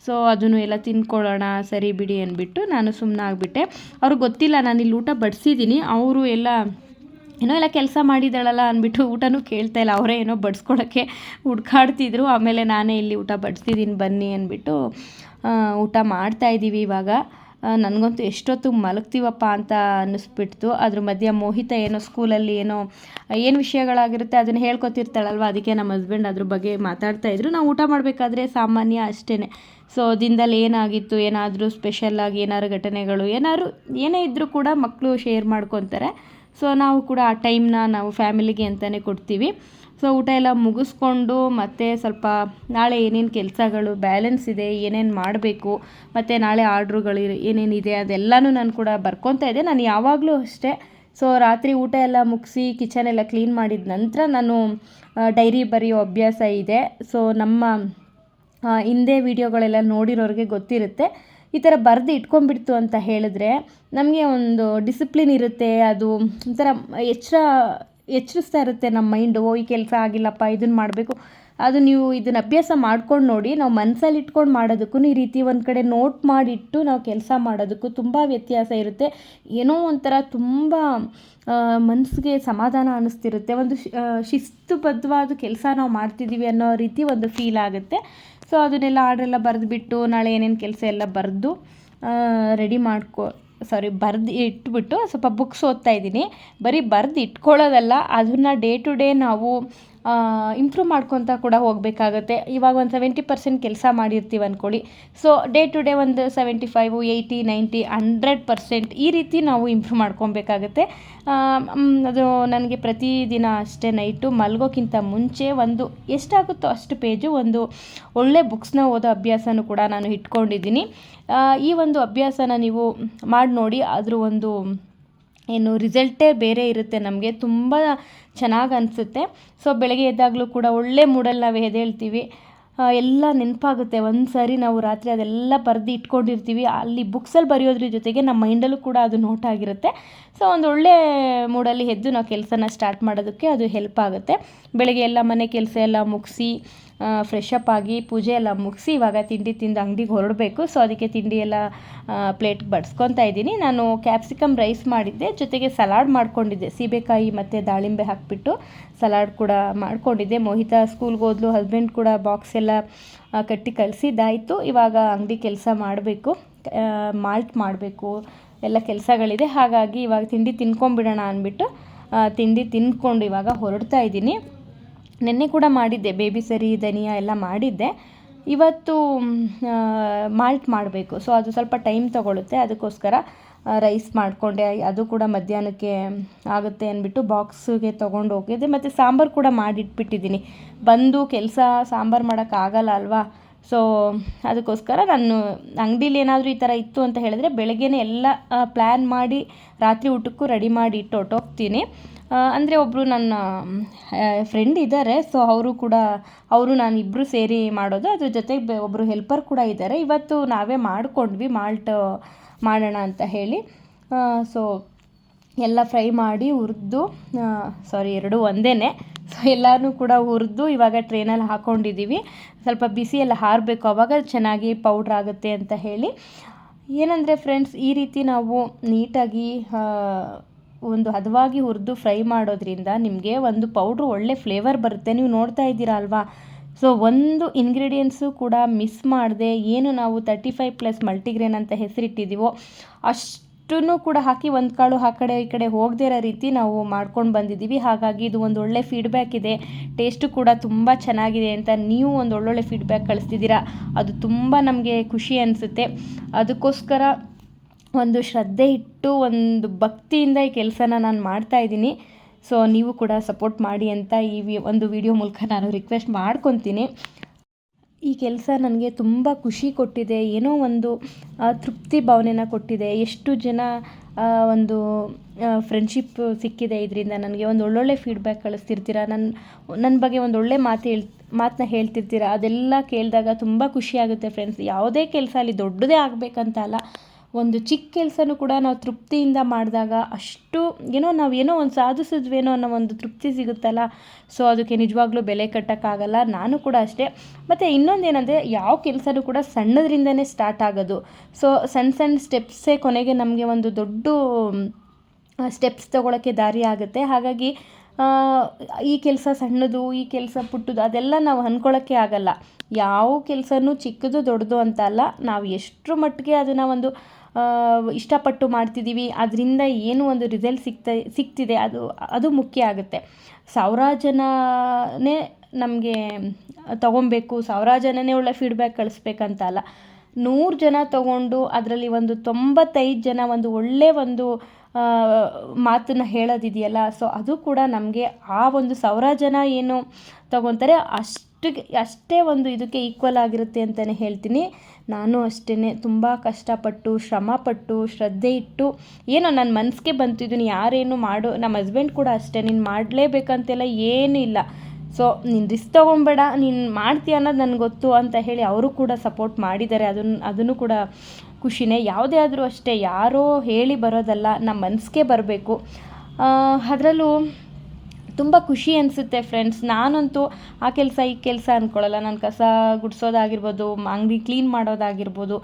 ಸೊ ಅದನ್ನು ಎಲ್ಲ ತಿನ್ಕೊಳ್ಳೋಣ ಸರಿ ಬಿಡಿ ಅಂದ್ಬಿಟ್ಟು ನಾನು ಸುಮ್ಮನೆ ಆಗಿಬಿಟ್ಟೆ. ಅವ್ರಿಗೆ ಗೊತ್ತಿಲ್ಲ ನಾನು ಇಲ್ಲಿ ಊಟ ಬಡಿಸಿದ್ದೀನಿ. ಅವರು ಎಲ್ಲ ಕೆಲಸ ಮಾಡಿದಾಳಲ್ಲ ಅಂದ್ಬಿಟ್ಟು ಊಟನೂ ಕೇಳ್ತಾಯಿಲ್ಲ. ಅವರೇ ಏನೋ ಬಡಿಸ್ಕೊಳಕ್ಕೆ ಹುಡ್ಕಾಡ್ತಿದ್ರು. ಆಮೇಲೆ ನಾನೇ ಇಲ್ಲಿ ಊಟ ಬಡಿಸ್ತಿದ್ದೀನಿ ಬನ್ನಿ ಅಂದ್ಬಿಟ್ಟು ಊಟ ಮಾಡ್ತಾಯಿದ್ದೀವಿ ಇವಾಗ. ನನಗಂತೂ ಎಷ್ಟೊತ್ತು ಮಲಗ್ತೀವಪ್ಪ ಅಂತ ಅನ್ನಿಸ್ಬಿಡ್ತು. ಅದ್ರ ಮಧ್ಯೆ ಮೋಹಿತ ಏನೋ ಸ್ಕೂಲಲ್ಲಿ ಏನು ವಿಷಯಗಳಾಗಿರುತ್ತೆ ಅದನ್ನು ಹೇಳ್ಕೊತಿರ್ತಾಳಲ್ವ, ಅದಕ್ಕೆ ನಮ್ಮ ಹಸ್ಬೆಂಡ್ ಅದ್ರ ಬಗ್ಗೆ ಮಾತಾಡ್ತಾಯಿದ್ರು. ನಾವು ಊಟ ಮಾಡಬೇಕಾದ್ರೆ ಸಾಮಾನ್ಯ ಅಷ್ಟೇ. ಸೊ ದಿನದಲ್ಲಿ ಏನಾಗಿತ್ತು, ಏನಾದರೂ ಸ್ಪೆಷಲ್ಲಾಗಿ ಏನಾದ್ರು ಘಟನೆಗಳು ಏನೇ ಇದ್ದರೂ ಕೂಡ ಮಕ್ಕಳು ಶೇರ್ ಮಾಡ್ಕೊತಾರೆ. ಸೊ ನಾವು ಕೂಡ ಆ ಟೈಮ್ನ ನಾವು ಫ್ಯಾಮಿಲಿಗೆ ಅಂತಲೇ ಕೊಡ್ತೀವಿ. ಸೊ ಊಟ ಎಲ್ಲ ಮುಗಿಸ್ಕೊಂಡು ಮತ್ತೆ ಸ್ವಲ್ಪ ನಾಳೆ ಏನೇನು ಕೆಲಸಗಳು ಬ್ಯಾಲೆನ್ಸ್ ಇದೆ, ಏನೇನು ಮಾಡಬೇಕು, ಮತ್ತು ನಾಳೆ ಆರ್ಡ್ರುಗಳು ಏನೇನಿದೆ ಅದೆಲ್ಲನೂ ನಾನು ಕೂಡ ಬರ್ಕೊತಾ ಇದ್ದೆ. ನಾನು ಯಾವಾಗಲೂ ಅಷ್ಟೇ. ಸೊ ರಾತ್ರಿ ಊಟ ಎಲ್ಲ ಮುಗಿಸಿ ಕಿಚನ್ ಎಲ್ಲ ಕ್ಲೀನ್ ಮಾಡಿದ ನಂತರ ನಾನು ಡೈರಿ ಬರೆಯೋ ಅಭ್ಯಾಸ ಇದೆ. ಸೊ ನಮ್ಮ ಹಿಂದೆ ವಿಡಿಯೋಗಳೆಲ್ಲ ನೋಡಿರೋರಿಗೆ ಗೊತ್ತಿರುತ್ತೆ. ಈ ಥರ ಬರೆದು ಇಟ್ಕೊಂಡ್ಬಿಡ್ತು ಅಂತ ಹೇಳಿದ್ರೆ ನಮಗೆ ಒಂದು ಡಿಸಿಪ್ಲಿನ್ ಇರುತ್ತೆ. ಅದು ಒಂಥರ ಎಚ್ಚರಿಸ್ತಾ ಇರುತ್ತೆ ನಮ್ಮ ಮೈಂಡು. ಈ ಕೆಲಸ ಆಗಿಲ್ಲಪ್ಪ, ಇದನ್ನು ಮಾಡಬೇಕು. ಅದು ನೀವು ಇದನ್ನು ಅಭ್ಯಾಸ ಮಾಡ್ಕೊಂಡು ನೋಡಿ. ನಾವು ಮನಸ್ಸಲ್ಲಿ ಇಟ್ಕೊಂಡು ಮಾಡೋದಕ್ಕೂ ಈ ರೀತಿ ಒಂದು ಕಡೆ ನೋಟ್ ಮಾಡಿಟ್ಟು ನಾವು ಕೆಲಸ ಮಾಡೋದಕ್ಕೂ ತುಂಬ ವ್ಯತ್ಯಾಸ ಇರುತ್ತೆ. ಏನೋ ಒಂಥರ ತುಂಬ ಮನಸ್ಸಿಗೆ ಸಮಾಧಾನ ಅನ್ನಿಸ್ತಿರುತ್ತೆ. ಒಂದು ಶಿಸ್ತುಬದ್ಧವಾದ ಕೆಲಸ ನಾವು ಮಾಡ್ತಿದ್ದೀವಿ ಅನ್ನೋ ರೀತಿ ಒಂದು ಫೀಲ್ ಆಗುತ್ತೆ. ಸೊ ಅದನ್ನೆಲ್ಲ ಆರ್ಡ್ರೆಲ್ಲ ಬರೆದುಬಿಟ್ಟು ನಾಳೆ ಏನೇನು ಕೆಲಸ ಎಲ್ಲ ಬರೆದು ಬರೆದು ಇಟ್ಬಿಟ್ಟು ಸ್ವಲ್ಪ ಬುಕ್ಸ್ ಓದ್ತಾ ಇದ್ದೀನಿ. ಬರೀ ಬರೆದು ಇಟ್ಕೊಳ್ಳೋದಲ್ಲ, ಅದನ್ನು ಡೇ ಟು ಡೇ ನಾವು ಇಂಪ್ರೂವ್ ಮಾಡ್ಕೊತಾ ಕೂಡ ಹೋಗಬೇಕಾಗತ್ತೆ. ಇವಾಗ ಒಂದು 70% ಕೆಲಸ ಮಾಡಿರ್ತೀವಿ ಅಂದ್ಕೊಳ್ಳಿ. ಸೊ ಡೇ ಟು ಡೇ ಒಂದು 75, 80, 90, 100% ಈ ರೀತಿ ನಾವು ಇಂಪ್ರೂವ್ ಮಾಡ್ಕೊಬೇಕಾಗತ್ತೆ. ಅದು ನನಗೆ ಪ್ರತಿದಿನ ಅಷ್ಟೇ ನೈಟು ಮಲಗೋಕ್ಕಿಂತ ಮುಂಚೆ ಒಂದು ಎಷ್ಟಾಗುತ್ತೋ ಅಷ್ಟು ಪೇಜು ಒಂದು ಒಳ್ಳೆ ಬುಕ್ಸ್ನ ಓದೋ ಅಭ್ಯಾಸನೂ ಕೂಡ ನಾನು ಇಟ್ಕೊಂಡಿದ್ದೀನಿ. ಈ ಒಂದು ಅಭ್ಯಾಸನ ನೀವು ಮಾಡಿ ನೋಡಿ. ಅದ್ರ ಒಂದು ರಿಸಲ್ಟೇ ಬೇರೆ ಇರುತ್ತೆ. ನಮಗೆ ತುಂಬ ಚೆನ್ನಾಗಿ ಅನಿಸುತ್ತೆ. ಸೊ ಬೆಳಗ್ಗೆ ಎದ್ದಾಗಲೂ ಕೂಡ ಒಳ್ಳೆ ಮೂಡಲ್ಲಿ ನಾವು ಎದ್ದೇಳ್ತೀವಿ. ಎಲ್ಲ ನೆನಪಾಗುತ್ತೆ. ಒಂದು ಸಾರಿ ನಾವು ರಾತ್ರಿ ಅದೆಲ್ಲ ಬರೆದು ಇಟ್ಕೊಂಡಿರ್ತೀವಿ, ಅಲ್ಲಿ ಬುಕ್ಸಲ್ಲಿ ಬರೆಯೋದ್ರ ಜೊತೆಗೆ ನಮ್ಮ ಮೈಂಡಲ್ಲೂ ಕೂಡ ಅದು ನೋಟ್ ಆಗಿರುತ್ತೆ. ಸೊ ಒಂದು ಒಳ್ಳೆ ಮೂಡಲ್ಲಿ ಎದ್ದು ನಾವು ಕೆಲಸನ ಸ್ಟಾರ್ಟ್ ಮಾಡೋದಕ್ಕೆ ಅದು ಹೆಲ್ಪ್ ಆಗುತ್ತೆ. ಬೆಳಗ್ಗೆ ಎಲ್ಲ ಮನೆ ಕೆಲಸ ಎಲ್ಲ ಮುಗಿಸಿ ಫ್ರೆಶ್ ಅಪ್ ಆಗಿ ಪೂಜೆ ಎಲ್ಲ ಮುಗಿಸಿ ಇವಾಗ ತಿಂಡಿ ತಿಂದು ಅಂಗಡಿಗೆ ಹೊರಡಬೇಕು. ಸೊ ಅದಕ್ಕೆ ತಿಂಡಿ ಎಲ್ಲ ಪ್ಲೇಟ್ಗೆ ಬಡಿಸ್ಕೊತಾ ಇದ್ದೀನಿ. ನಾನು ಕ್ಯಾಪ್ಸಿಕಮ್ ರೈಸ್ ಮಾಡಿದ್ದೆ, ಜೊತೆಗೆ ಸಲಾಡ್ ಮಾಡ್ಕೊಂಡಿದ್ದೆ, ಸೀಬೆಕಾಯಿ ಮತ್ತು ದಾಳಿಂಬೆ ಹಾಕಿಬಿಟ್ಟು ಸಲಾಡ್ ಕೂಡ ಮಾಡ್ಕೊಂಡಿದ್ದೆ. ಮೋಹಿತ ಸ್ಕೂಲ್ಗೆ ಹೋದ್ಲು, ಹಸ್ಬೆಂಡ್ ಕೂಡ ಬಾಕ್ಸ್ ಎಲ್ಲ ಕಟ್ಟಿ ಕಳಿಸಿದ್ದಾಯಿತು. ಇವಾಗ ಅಂಗಡಿ ಕೆಲಸ ಮಾಡಬೇಕು, ಮಾಲ್ಟ್ ಮಾಡಬೇಕು, ಎಲ್ಲ ಕೆಲಸಗಳಿದೆ. ಹಾಗಾಗಿ ಇವಾಗ ತಿಂಡಿ ತಿನ್ಕೊಂಬಿಡೋಣ ಅಂದ್ಬಿಟ್ಟು ತಿಂಡಿ ತಿಂದ್ಕೊಂಡು ಇವಾಗ ಹೊರಡ್ತಾ ಇದ್ದೀನಿ. ನೆನ್ನೆ ಕೂಡ ಮಾಡಿದ್ದೆ, ಬೇಬಿ ಸರಿ ಧನಿಯಾ ಎಲ್ಲ ಮಾಡಿದ್ದೆ. ಇವತ್ತು ಮಾಲ್ಟ್ ಮಾಡಬೇಕು. ಸೊ ಅದು ಸ್ವಲ್ಪ ಟೈಮ್ ತೊಗೊಳುತ್ತೆ, ಅದಕ್ಕೋಸ್ಕರ ರೈಸ್ ಮಾಡಿಕೊಂಡೆ. ಅದು ಕೂಡ ಮಧ್ಯಾಹ್ನಕ್ಕೆ ಆಗುತ್ತೆ ಅಂದ್ಬಿಟ್ಟು ಬಾಕ್ಸಿಗೆ ತೊಗೊಂಡು ಹೋಗಿದ್ದೆ. ಮತ್ತು ಸಾಂಬಾರು ಕೂಡ ಮಾಡಿಟ್ಬಿಟ್ಟಿದ್ದೀನಿ. ಬಂದು ಕೆಲಸ ಸಾಂಬಾರು ಮಾಡೋಕ್ಕಾಗಲ್ಲ ಅಲ್ವಾ. ಸೊ ಅದಕ್ಕೋಸ್ಕರ ನಾನು ಅಂಗಡೀಲಿ ಏನಾದರೂ ಈ ಥರ ಇತ್ತು ಅಂತ ಹೇಳಿದ್ರೆ ಬೆಳಗ್ಗೆನೇ ಎಲ್ಲ ಪ್ಲ್ಯಾನ್ ಮಾಡಿ ರಾತ್ರಿ ಊಟಕ್ಕೂ ರೆಡಿ ಮಾಡಿ ಇಟ್ಟು ಹೊರ್ಟೋಗ್ತೀನಿ. ಅಂದರೆ ಒಬ್ಬರು ನನ್ನ ಫ್ರೆಂಡ್ ಇದ್ದಾರೆ. ಸೊ ಅವರು ನಾನು ಇಬ್ಬರು ಸೇರಿ ಮಾಡೋದು. ಅದ್ರ ಜೊತೆಗೆ ಒಬ್ಬರು ಹೆಲ್ಪರ್ ಕೂಡ ಇದ್ದಾರೆ. ಇವತ್ತು ನಾವೇ ಮಾಡಿಕೊಂಡ್ವಿ ಮಾಲ್ಟ್ ಮಾಡೋಣ ಅಂತ ಹೇಳಿ. ಸೊ ಎಲ್ಲ ಫ್ರೈ ಮಾಡಿ ಹುರಿದು, ಎರಡೂ ಒಂದೇ. ಸೊ ಎಲ್ಲನೂ ಕೂಡ ಹುರಿದು ಇವಾಗ ಟ್ರೇನಲ್ಲಿ ಹಾಕ್ಕೊಂಡಿದ್ದೀವಿ. ಸ್ವಲ್ಪ ಬಿಸಿ ಎಲ್ಲ ಹಾರಬೇಕು, ಆವಾಗ ಚೆನ್ನಾಗಿ ಪೌಡ್ರ್ ಆಗುತ್ತೆ ಅಂತ ಹೇಳಿ. ಏನಂದರೆ ಫ್ರೆಂಡ್ಸ್, ಈ ರೀತಿ ನಾವು ನೀಟಾಗಿ ಒಂದು ಹದವಾಗಿ ಹುರಿದು ಫ್ರೈ ಮಾಡೋದ್ರಿಂದ ನಿಮಗೆ ಒಂದು ಪೌಡ್ರು ಒಳ್ಳೆ ಫ್ಲೇವರ್ ಬರುತ್ತೆ. ನೀವು ನೋಡ್ತಾ ಇದ್ದೀರಾ ಅಲ್ವಾ. ಸೊ ಒಂದು ಇಂಗ್ರೀಡಿಯೆಂಟ್ಸು ಕೂಡ ಮಿಸ್ ಮಾಡದೆ, ಏನು ನಾವು 35+ ಮಲ್ಟಿಗ್ರೇನ್ ಅಂತ ಹೆಸರಿಟ್ಟಿದ್ದೀವೋ ಅಷ್ಟನ್ನು ಕೂಡ ಹಾಕಿ, ಒಂದು ಕಾಳು ಆ ಕಡೆ ಈ ಕಡೆ ಹೋಗದೇ ಇರೋ ರೀತಿ ನಾವು ಮಾಡ್ಕೊಂಡು ಬಂದಿದ್ದೀವಿ. ಹಾಗಾಗಿ ಇದು ಒಂದು ಒಳ್ಳೆ ಫೀಡ್ಬ್ಯಾಕ್ ಇದೆ. ಟೇಸ್ಟು ಕೂಡ ತುಂಬ ಚೆನ್ನಾಗಿದೆ ಅಂತ ನೀವು ಒಂದು ಒಳ್ಳೊಳ್ಳೆ ಫೀಡ್ಬ್ಯಾಕ್ ಕಳಿಸ್ತಿದ್ದೀರಾ. ಅದು ತುಂಬ ನಮಗೆ ಖುಷಿ ಅನಿಸುತ್ತೆ. ಅದಕ್ಕೋಸ್ಕರ ಒಂದು ಶ್ರದ್ಧೆ ಇಟ್ಟು ಒಂದು ಭಕ್ತಿಯಿಂದ ಈ ಕೆಲಸನ ನಾನು ಮಾಡ್ತಾಯಿದ್ದೀನಿ. ಸೊ ನೀವು ಕೂಡ ಸಪೋರ್ಟ್ ಮಾಡಿ ಅಂತ ಒಂದು ವಿಡಿಯೋ ಮೂಲಕ ನಾನು ರಿಕ್ವೆಸ್ಟ್ ಮಾಡ್ಕೊತೀನಿ. ಈ ಕೆಲಸ ನನಗೆ ತುಂಬ ಖುಷಿ ಕೊಟ್ಟಿದೆ, ಏನೋ ಒಂದು ತೃಪ್ತಿ ಭಾವನೆನ ಕೊಟ್ಟಿದೆ. ಎಷ್ಟು ಜನ ಒಂದು ಫ್ರೆಂಡ್ಶಿಪ್ ಸಿಕ್ಕಿದೆ ಇದರಿಂದ. ನನಗೆ ಒಂದು ಒಳ್ಳೊಳ್ಳೆ ಫೀಡ್ಬ್ಯಾಕ್ ಕಳಿಸ್ತಿರ್ತೀರ, ನನ್ನ ಬಗ್ಗೆ ಒಂದು ಒಳ್ಳೆ ಮಾತನ್ನ ಹೇಳ್ತಿರ್ತೀರ. ಅದೆಲ್ಲ ಕೇಳಿದಾಗ ತುಂಬ ಖುಷಿಯಾಗುತ್ತೆ ಫ್ರೆಂಡ್ಸ್. ಯಾವುದೇ ಕೆಲಸ ಅಲ್ಲಿ ದೊಡ್ಡದೇ ಆಗಬೇಕಂತ ಅಲ್ಲ, ಒಂದು ಚಿಕ್ಕ ಕೆಲಸನೂ ಕೂಡ ನಾವು ತೃಪ್ತಿಯಿಂದ ಮಾಡಿದಾಗ ಅಷ್ಟು ನಾವೇನೋ ಒಂದು ಸಾಧಿಸಿದ್ವೇನೋ ಅನ್ನೋ ಒಂದು ತೃಪ್ತಿ ಸಿಗುತ್ತಲ್ಲ. ಸೊ ಅದಕ್ಕೆ ನಿಜವಾಗ್ಲೂ ಬೆಲೆ ಕಟ್ಟೋಕ್ಕಾಗಲ್ಲ. ನಾನು ಕೂಡ ಅಷ್ಟೇ. ಮತ್ತು ಇನ್ನೊಂದೇನೆಂದರೆ, ಯಾವ ಕೆಲಸನೂ ಕೂಡ ಸಣ್ಣದ್ರಿಂದನೇ ಸ್ಟಾರ್ಟ್ ಆಗೋದು. ಸೊ ಸಣ್ಣ ಸ್ಟೆಪ್ಸೇ ಕೊನೆಗೆ ನಮಗೆ ಒಂದು ದೊಡ್ಡ ಸ್ಟೆಪ್ಸ್ ತೊಗೊಳಕ್ಕೆ ದಾರಿ ಆಗುತ್ತೆ. ಹಾಗಾಗಿ ಈ ಕೆಲಸ ಸಣ್ಣದು, ಈ ಕೆಲಸ ಪುಟ್ಟದು ಅದೆಲ್ಲ ನಾವು ಅಂದ್ಕೊಳ್ಳೋಕ್ಕೆ ಆಗಲ್ಲ. ಯಾವ ಕೆಲಸನೂ ಚಿಕ್ಕದು ದೊಡ್ಡದು ಅಂತ ಅಲ್ಲ, ನಾವು ಎಷ್ಟರ ಮಟ್ಟಿಗೆ ಅದನ್ನು ಒಂದು ಇಷ್ಟಪಟ್ಟು ಮಾಡ್ತಿದ್ದೀವಿ, ಅದರಿಂದ ಏನು ಒಂದು ರಿಸಲ್ಟ್ ಸಿಗ್ತಿದೆ ಅದು ಮುಖ್ಯ ಆಗುತ್ತೆ. ಸಾವಿರಾರು ಜನನೇ ನಮಗೆ ತೊಗೊಬೇಕು, ಸಾವಿರಾರು ಜನನೇ ಒಳ್ಳೆ ಫೀಡ್ಬ್ಯಾಕ್ ಕಳಿಸ್ಬೇಕಂತ ಅಲ್ಲ. 100 ಜನ ತೊಗೊಂಡು ಅದರಲ್ಲಿ ಒಂದು 95 ಜನ ಒಂದು ಒಳ್ಳೆ ಒಂದು ಮಾತನ್ನು ಹೇಳೋದಿದೆಯಲ್ಲ. ಸೊ ಅದು ಕೂಡ ನಮಗೆ ಆ ಒಂದು 1000 ಜನ ಏನು ತೊಗೊತಾರೆ ಅಷ್ಟೇ ಒಂದು ಇದಕ್ಕೆ ಈಕ್ವಲ್ ಆಗಿರುತ್ತೆ ಅಂತಲೇ ಹೇಳ್ತೀನಿ. ನಾನು ಅಷ್ಟೇ ತುಂಬ ಕಷ್ಟಪಟ್ಟು, ಶ್ರಮಪಟ್ಟು, ಶ್ರದ್ಧೆ ಇಟ್ಟು, ಏನೋ ನನ್ನ ಮನಸ್ಸಿಗೆ ಬಂತಿದ್ದೀನಿ. ಯಾರೇನು ನಮ್ಮ ಹಸ್ಬೆಂಡ್ ಕೂಡ ಅಷ್ಟೇ, ನೀನು ಮಾಡಲೇಬೇಕಂತೆಲ್ಲ ಏನೂ ಇಲ್ಲ. ಸೊ ನೀನು ರಿಸ್ಕ್ ತೊಗೊಬೇಡ, ನೀನು ಮಾಡ್ತೀಯ ಅನ್ನೋದು ನನಗೆ ಗೊತ್ತು ಅಂತ ಹೇಳಿ ಅವರು ಕೂಡ ಸಪೋರ್ಟ್ ಮಾಡಿದ್ದಾರೆ. ಅದನ್ನು ಕೂಡ ಖುಷಿನೇ. ಯಾವುದೇ ಆದರೂ ಅಷ್ಟೇ, ಯಾರೋ ಹೇಳಿ ಬರೋದಲ್ಲ, ನಮ್ಮ ಮನಸ್ಸಿಗೆ ಬರಬೇಕು. ಅದರಲ್ಲೂ ತುಂಬ ಖುಷಿ ಅನಿಸುತ್ತೆ ಫ್ರೆಂಡ್ಸ್. ನಾನಂತೂ ಆ ಕೆಲಸ ಈ ಕೆಲಸ ಅಂದ್ಕೊಳ್ಳಲ್ಲ. ನಾನು ಕಸ ಗುಡಿಸೋದಾಗಿರ್ಬೋದು, ಅಂಗಡಿ ಕ್ಲೀನ್ ಮಾಡೋದಾಗಿರ್ಬೋದು,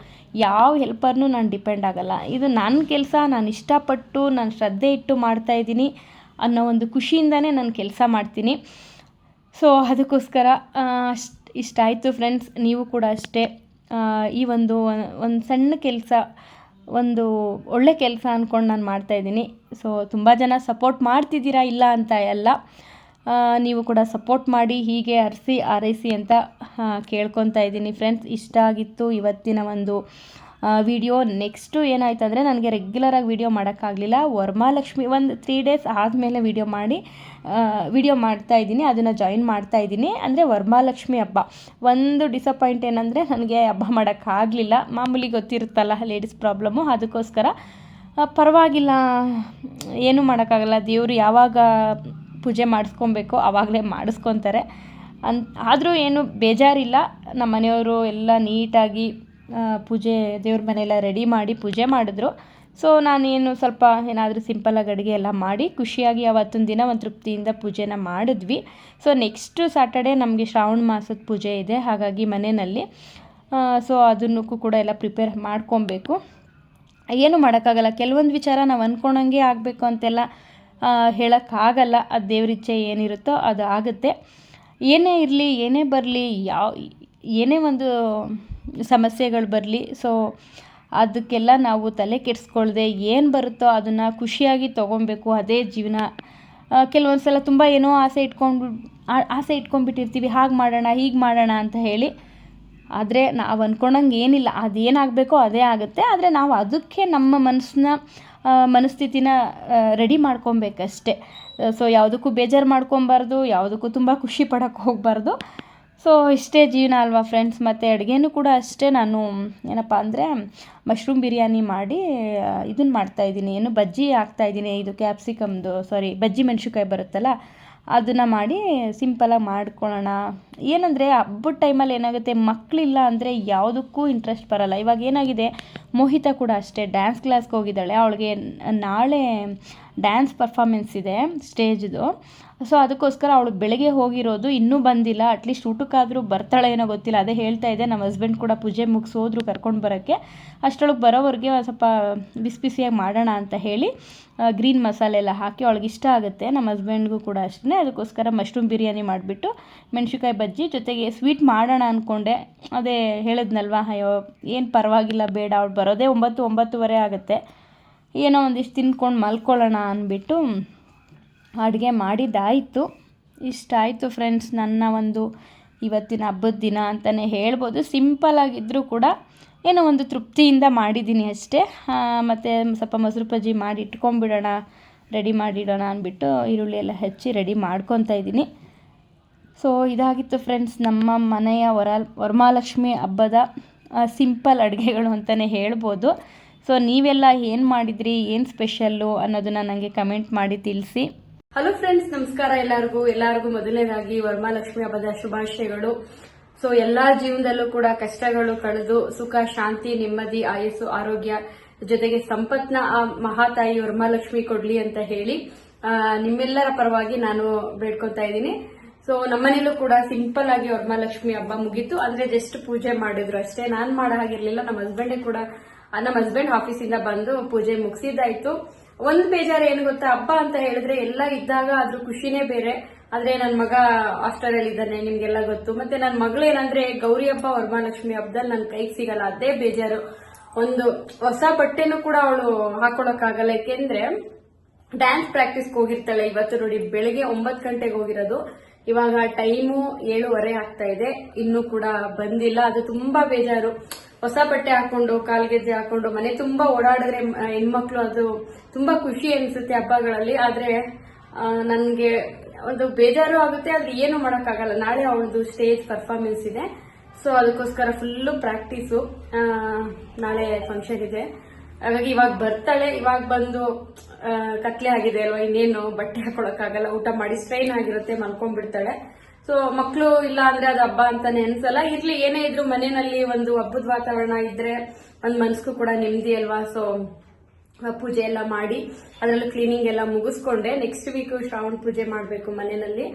ಯಾವ ಹೆಲ್ಪರ್ನೂ ನಾನು ಡಿಪೆಂಡ್ ಆಗಲ್ಲ. ಇದು ನನ್ನ ಕೆಲಸ, ನಾನು ಇಷ್ಟಪಟ್ಟು ನಾನು ಶ್ರದ್ಧೆ ಇಟ್ಟು ಮಾಡ್ತಾಯಿದ್ದೀನಿ ಅನ್ನೋ ಒಂದು ಖುಷಿಯಿಂದನೇ ನಾನು ಕೆಲಸ ಮಾಡ್ತೀನಿ. ಸೊ ಅದಕ್ಕೋಸ್ಕರ ಇಷ್ಟಾಯಿತು ಫ್ರೆಂಡ್ಸ್. ನೀವು ಕೂಡ ಅಷ್ಟೇ, ಈ ಒಂದು ಸಣ್ಣ ಕೆಲಸ, ಒಂದು ಒಳ್ಳೆ ಕೆಲಸ ಅಂದ್ಕೊಂಡು ನಾನು ಮಾಡ್ತಾಯಿದ್ದೀನಿ. ಸೊ ತುಂಬ ಜನ ಸಪೋರ್ಟ್ ಮಾಡ್ತಿದ್ದೀರಾ, ಇಲ್ಲ ಅಂತ ಎಲ್ಲ. ನೀವು ಕೂಡ ಸಪೋರ್ಟ್ ಮಾಡಿ, ಹೀಗೆ ಆರೈಸಿ ಅಂತ ಕೇಳ್ಕೊತಾ ಇದ್ದೀನಿ ಫ್ರೆಂಡ್ಸ್. ಇಷ್ಟ ಆಗಿತ್ತು ಇವತ್ತಿನ ಒಂದು ವಿಡಿಯೋ. ನೆಕ್ಸ್ಟು ಏನಾಯ್ತು ಅಂದರೆ, ನನಗೆ ರೆಗ್ಯುಲರಾಗಿ ವಿಡಿಯೋ ಮಾಡೋಕ್ಕಾಗಲಿಲ್ಲ. ವರಮಹಾಲಕ್ಷ್ಮಿ ಒಂದು 3 ಡೇಸ್ ಆದಮೇಲೆ ವಿಡಿಯೋ ಮಾಡ್ತಾಯಿದ್ದೀನಿ, ಅದನ್ನು ಜಾಯಿನ್ ಮಾಡ್ತಾಯಿದ್ದೀನಿ. ಅಂದರೆ ವರಮಹಾಲಕ್ಷ್ಮಿ ಹಬ್ಬ. ಒಂದು ಡಿಸಪಾಯಿಂಟ್ ಏನಂದರೆ, ನನಗೆ ಹಬ್ಬ ಮಾಡೋಕ್ಕಾಗಲಿಲ್ಲ. ಮಾಮೂಲಿ ಗೊತ್ತಿರುತ್ತಲ್ಲ ಲೇಡೀಸ್ ಪ್ರಾಬ್ಲಮ್ಮು. ಅದಕ್ಕೋಸ್ಕರ ಪರವಾಗಿಲ್ಲ, ಏನೂ ಮಾಡೋಕ್ಕಾಗಲ್ಲ. ದೇವರು ಯಾವಾಗ ಪೂಜೆ ಮಾಡಿಸ್ಕೊಬೇಕೋ ಆವಾಗಲೇ ಮಾಡಿಸ್ಕೊತಾರೆ. ಆದರೂ ಏನು ಬೇಜಾರಿಲ್ಲ. ನಮ್ಮ ಮನೆಯವರು ಎಲ್ಲ ನೀಟಾಗಿ ಪೂಜೆ ದೇವ್ರ ಮನೆಯೆಲ್ಲ ರೆಡಿ ಮಾಡಿ ಪೂಜೆ ಮಾಡಿದ್ರು. ಸೊ ನಾನೇನು ಸ್ವಲ್ಪ ಏನಾದರೂ ಸಿಂಪಲ್ಲಾಗಿ ಅಡುಗೆ ಎಲ್ಲ ಮಾಡಿ ಖುಷಿಯಾಗಿ ಅವತ್ತೊಂದು ದಿನ ಒಂದು ತೃಪ್ತಿಯಿಂದ ಪೂಜೆನ ಮಾಡಿದ್ವಿ. ಸೊ ನೆಕ್ಸ್ಟು ಸ್ಯಾಟರ್ಡೇ ನಮಗೆ ಶ್ರಾವಣ ಮಾಸದ ಪೂಜೆ ಇದೆ, ಹಾಗಾಗಿ ಮನೆಯಲ್ಲಿ ಸೊ ಅದನ್ನು ಕೂಡ ಎಲ್ಲ ಪ್ರಿಪೇರ್ ಮಾಡ್ಕೊಬೇಕು. ಏನು ಮಾಡೋಕ್ಕಾಗಲ್ಲ, ಕೆಲವೊಂದು ವಿಚಾರ ನಾವು ಅಂದ್ಕೊಂಡಂಗೆ ಆಗಬೇಕು ಅಂತೆಲ್ಲ ಹೇಳೋಕ್ಕಾಗಲ್ಲ. ಅದು ದೇವ್ರಿಚ್ಛೆ ಏನಿರುತ್ತೋ ಅದು ಆಗುತ್ತೆ. ಏನೇ ಇರಲಿ, ಏನೇ ಬರಲಿ, ಏನೇ ಒಂದು ಸಮಸ್ಯೆಗಳು ಬರಲಿ, ಸೊ ಅದಕ್ಕೆಲ್ಲ ನಾವು ತಲೆ ಕೆಡಿಸ್ಕೊಳ್ದೆ ಏನು ಬರುತ್ತೋ ಅದನ್ನು ಖುಷಿಯಾಗಿ ತೊಗೊಬೇಕು. ಅದೇ ಜೀವನ. ಕೆಲವೊಂದು ಸಲ ತುಂಬ ಏನೋ ಆಸೆ ಇಟ್ಕೊಂಡ್ಬಿಟ್ಟಿರ್ತೀವಿ, ಹಾಗೆ ಮಾಡೋಣ ಹೀಗೆ ಮಾಡೋಣ ಅಂತ ಹೇಳಿ. ಆದರೆ ನಾವು ಅಂದ್ಕೊಂಡಂಗೆ ಏನಿಲ್ಲ, ಅದೇನಾಗಬೇಕೋ ಅದೇ ಆಗುತ್ತೆ. ಆದರೆ ನಾವು ಅದಕ್ಕೆ ನಮ್ಮ ಮನಸ್ಥಿತಿನ ರೆಡಿ ಮಾಡ್ಕೊಬೇಕಷ್ಟೆ. ಸೊ ಯಾವುದಕ್ಕೂ ಬೇಜಾರು ಮಾಡ್ಕೊಬಾರ್ದು, ಯಾವುದಕ್ಕೂ ತುಂಬ ಖುಷಿ ಪಡೋಕ್ಕೆ ಹೋಗಬಾರ್ದು. ಸೊ ಇಷ್ಟೇ ಜೀವನ ಅಲ್ವಾ ಫ್ರೆಂಡ್ಸ್. ಮತ್ತು ಅಡುಗೆನೂ ಕೂಡ ಅಷ್ಟೇ. ನಾನು ಏನಪ್ಪ ಅಂದರೆ ಮಶ್ರೂಮ್ ಬಿರಿಯಾನಿ ಮಾಡಿ ಇದನ್ನು ಮಾಡ್ತಾಯಿದ್ದೀನಿ, ಏನು ಬಜ್ಜಿ ಹಾಕ್ತಾಯಿದ್ದೀನಿ. ಇದು ಬಜ್ಜಿ ಮೆಣಸಿನ್ಕಾಯಿ ಬರುತ್ತಲ್ಲ, ಅದನ್ನು ಮಾಡಿ ಸಿಂಪಲಾಗಿ ಮಾಡ್ಕೊಳ್ಳೋಣ. ಏನಂದರೆ ಹಬ್ಬದ ಟೈಮಲ್ಲಿ ಏನಾಗುತ್ತೆ, ಮಕ್ಕಳಿಲ್ಲ ಅಂದರೆ ಯಾವುದಕ್ಕೂ ಇಂಟ್ರೆಸ್ಟ್ ಬರೋಲ್ಲ. ಇವಾಗ ಏನಾಗಿದೆ, ಮೋಹಿತ ಕೂಡ ಅಷ್ಟೇ ಡ್ಯಾನ್ಸ್ ಕ್ಲಾಸ್ಗೆ ಹೋಗಿದ್ದಾಳೆ. ಅವಳಿಗೆ ನಾಳೆ ಡ್ಯಾನ್ಸ್ ಪರ್ಫಾಮೆನ್ಸ್ ಇದೆ ಸ್ಟೇಜ್ದು. ಸೊ ಅದಕ್ಕೋಸ್ಕರ ಅವಳು ಬೆಳಗ್ಗೆ ಹೋಗಿರೋದು, ಇನ್ನೂ ಬಂದಿಲ್ಲ. ಅಟ್ಲೀಸ್ಟ್ ಊಟಕ್ಕಾದರೂ ಬರ್ತಾಳೆ ಏನೋ ಗೊತ್ತಿಲ್ಲ. ಅದೇ ಹೇಳ್ತಾ ಇದೆ, ನಮ್ಮ ಹಸ್ಬೆಂಡ್ ಕೂಡ ಪೂಜೆ ಮುಗಿಸೋದ್ರು ಕರ್ಕೊಂಡು ಬರೋಕ್ಕೆ. ಅಷ್ಟರೊಳಗೆ ಬರೋವರೆಗೆ ಸ್ವಲ್ಪ ಬಿಸಿಯಾಗಿ ಮಾಡೋಣ ಅಂತ ಹೇಳಿ ಗ್ರೀನ್ ಮಸಾಲೆ ಎಲ್ಲ ಹಾಕಿ, ಅವಳಿಗೆ ಇಷ್ಟ ಆಗುತ್ತೆ. ನಮ್ಮ ಹಸ್ಬೆಂಡ್ಗೂ ಕೂಡ ಅಷ್ಟೇ. ಅದಕ್ಕೋಸ್ಕರ ಮಶ್ರೂಮ್ ಬಿರಿಯಾನಿ ಮಾಡಿಬಿಟ್ಟು ಮೆಣಸಿನ್ಕಾಯಿ ಬಜ್ಜಿ ಜೊತೆಗೆ ಸ್ವೀಟ್ ಮಾಡೋಣ ಅಂದ್ಕೊಂಡೆ. ಅದೇ ಹೇಳಿದ್ನಲ್ವ, ಅಯ್ಯೋ ಏನು ಪರವಾಗಿಲ್ಲ ಬೇಡ, ಅವಳು ಬರೋದೇ 9-9:30 ಆಗುತ್ತೆ, ಏನೋ ಒಂದಿಷ್ಟು ತಿನ್ಕೊಂಡು ಮಲ್ಕೊಳ್ಳೋಣ ಅಂದ್ಬಿಟ್ಟು ಅಡುಗೆ ಮಾಡಿದ್ದಾಯಿತು. ಇಷ್ಟಾಯಿತು ಫ್ರೆಂಡ್ಸ್, ನನ್ನ ಒಂದು ಇವತ್ತಿನ ಹಬ್ಬದ ದಿನ ಅಂತಲೇ ಹೇಳ್ಬೋದು. ಸಿಂಪಲ್ಲಾಗಿದ್ದರೂ ಕೂಡ ಏನೋ ಒಂದು ತೃಪ್ತಿಯಿಂದ ಮಾಡಿದ್ದೀನಿ ಅಷ್ಟೇ. ಮತ್ತು ಸ್ವಲ್ಪ ಮೊಸರು ಬಜ್ಜಿ ಮಾಡಿ ಇಟ್ಕೊಂಡ್ಬಿಡೋಣ, ರೆಡಿ ಮಾಡಿಡೋಣ ಅಂದ್ಬಿಟ್ಟು ಈರುಳ್ಳಿ ಎಲ್ಲ ಹೆಚ್ಚಿ ರೆಡಿ ಮಾಡ್ಕೊತಾ ಇದ್ದೀನಿ. ಸೊ ಇದಾಗಿತ್ತು ಫ್ರೆಂಡ್ಸ್ ನಮ್ಮ ಮನೆಯ ವರಮಹಾಲಕ್ಷ್ಮಿ ಹಬ್ಬದ ಸಿಂಪಲ್ ಅಡುಗೆಗಳು ಅಂತಲೇ ಹೇಳ್ಬೋದು. ಸೊ ನೀವೆಲ್ಲ ಏನು ಮಾಡಿದ್ರಿ, ಏನು ಸ್ಪೆಷಲ್ಲು ಅನ್ನೋದನ್ನು ನನಗೆ ಕಮೆಂಟ್ ಮಾಡಿ ತಿಳಿಸಿ.
ಹಲೋ ಫ್ರೆಂಡ್ಸ್, ನಮಸ್ಕಾರ ಎಲ್ಲರಿಗೂ ಮೊದಲನೇದಾಗಿ ವರಮಹಾಲಕ್ಷ್ಮಿ ಹಬ್ಬದ ಶುಭಾಶಯಗಳು. ಸೊ ಎಲ್ಲಾ ಜೀವನದಲ್ಲೂ ಕೂಡ ಕಷ್ಟಗಳು ಕಳೆದು ಸುಖ, ಶಾಂತಿ, ನೆಮ್ಮದಿ, ಆಯಸ್ಸು, ಆರೋಗ್ಯ ಜೊತೆಗೆ ಸಂಪತ್ನ ಆ ಮಹಾತಾಯಿ ವರಮಹಾಲಕ್ಷ್ಮಿ ಕೊಡ್ಲಿ ಅಂತ ಹೇಳಿ ನಿಮ್ಮೆಲ್ಲರ ಪರವಾಗಿ ನಾನು ಬೇಡ್ಕೊತಾ ಇದ್ದೀನಿ. ಸೊ ನಮ್ಮನೇಲೂ ಕೂಡ ಸಿಂಪಲ್ ಆಗಿ ವರಮಹಾಲಕ್ಷ್ಮಿ ಹಬ್ಬ ಮುಗೀತು. ಅಂದ್ರೆ ಜಸ್ಟ್ ಪೂಜೆ ಮಾಡಿದ್ರು ಅಷ್ಟೇ, ನಾನ್ ಮಾಡೋ ಹಾಗಿರ್ಲಿಲ್ಲ. ನಮ್ಮ ಹಸ್ಬೆಂಡ್ ಆಫೀಸಿಂದ ಬಂದು ಪೂಜೆ ಮುಗಿಸಿದ್ದಾಯ್ತು. ಒಂದ್ ಬೇಜಾರು ಏನು ಗೊತ್ತಾ, ಹಬ್ಬ ಅಂತ ಹೇಳಿದ್ರೆ ಎಲ್ಲ ಇದ್ದಾಗ ಅದ್ರ ಖುಷಿನೇ ಬೇರೆ. ಆದ್ರೆ ನನ್ ಮಗ ಹಾಸ್ಟೆಲ್ ಇದ್ದಾನೆ, ನಿಮ್ಗೆಲ್ಲ ಗೊತ್ತು. ಮತ್ತೆ ನನ್ ಮಗಳು ಏನಂದ್ರೆ ಗೌರಿ ಹಬ್ಬ ವರಮಹಾಲಕ್ಷ್ಮಿ ಹಬ್ಬದಲ್ಲಿ ನನ್ ಕೈಗೆ ಸಿಗಲ್ಲ, ಅದೇ ಬೇಜಾರು. ಒಂದು ಹೊಸ ಬಟ್ಟೆನೂ ಕೂಡ ಅವಳು ಹಾಕೊಳಕ್ಕಾಗಲ್ಲ, ಯಾಕೆಂದ್ರೆ ಡ್ಯಾನ್ಸ್ ಪ್ರಾಕ್ಟೀಸ್ಗೆ ಹೋಗಿರ್ತಾಳೆ. ಇವತ್ತು ನೋಡಿ ಬೆಳಗ್ಗೆ 9 ಗಂಟೆಗೆ ಹೋಗಿರೋದು, ಇವಾಗ ಟೈಮು 7:30 ಆಗ್ತಾ ಇದೆ, ಇನ್ನೂ ಕೂಡ ಬಂದಿಲ್ಲ. ಅದು ತುಂಬಾ ಬೇಜಾರು. ಹೊಸ ಬಟ್ಟೆ ಹಾಕೊಂಡು ಕಾಲ್ಗೆಜ್ಜೆ ಹಾಕೊಂಡು ಮನೆ ತುಂಬಾ ಓಡಾಡಿದ್ರೆ ಹೆಣ್ಮಕ್ಳು ಅದು ತುಂಬಾ ಖುಷಿ ಅನ್ಸುತ್ತೆ ಹಬ್ಬಗಳಲ್ಲಿ. ಆದ್ರೆ ನನ್ಗೆ ಒಂದು ಬೇಜಾರು ಆಗುತ್ತೆ, ಆದ್ರೆ ಏನು ಮಾಡಕ್ಕಾಗಲ್ಲ. ನಾಳೆ ಅವಳದು ಸ್ಟೇಜ್ ಪರ್ಫಾರ್ಮೆನ್ಸ್ ಇದೆ, ಸೊ ಅದಕ್ಕೋಸ್ಕರ ಫುಲ್ಲು ಪ್ರಾಕ್ಟೀಸು. ನಾಳೆ ಫಂಕ್ಷನ್ ಇದೆ, ಹಾಗಾಗಿ ಇವಾಗ ಬರ್ತಾಳೆ. ಇವಾಗ ಬಂದು ಕತ್ಲೆ ಆಗಿದೆ ಅಲ್ವಾ, ಇನ್ನೇನು ಬಟ್ಟೆ ಹಾಕೊಳಕ್ಕಾಗಲ್ಲ, ಊಟ ಮಾಡಿ ಸ್ಟ್ರೈನ್ ಆಗಿರುತ್ತೆ, ಮಲ್ಕೊಂಡ್ಬಿಡ್ತಾಳೆ. ಸೊ ಮಕ್ಕಳು ಇಲ್ಲ ಅಂದ್ರೆ ಅದು ಹಬ್ಬ ಅಂತಾನೆ ಅನ್ಸಲ್ಲ. ಇರ್ಲಿ, ಏನೇ ಇದ್ರು ಮನೆಯಲ್ಲಿ ಒಂದು ಹಬ್ಬದ ವಾತಾವರಣ ಇದ್ರೆ ಒಂದ್ ಮನ್ಸಿಗೂ ಕೂಡ ನೆಮ್ಮದಿ ಅಲ್ವಾ. ಸೊ ಪೂಜೆ ಎಲ್ಲ ಮಾಡಿ ಅದರಲ್ಲೂ ಕ್ಲೀನಿಂಗ್ ಎಲ್ಲ ಮುಗಿಸ್ಕೊಂಡೆ. ನೆಕ್ಸ್ಟ್ ವೀಕ್ ಶ್ರಾವಣ ಪೂಜೆ ಮಾಡಬೇಕು ಮನೆಯಲ್ಲಿ.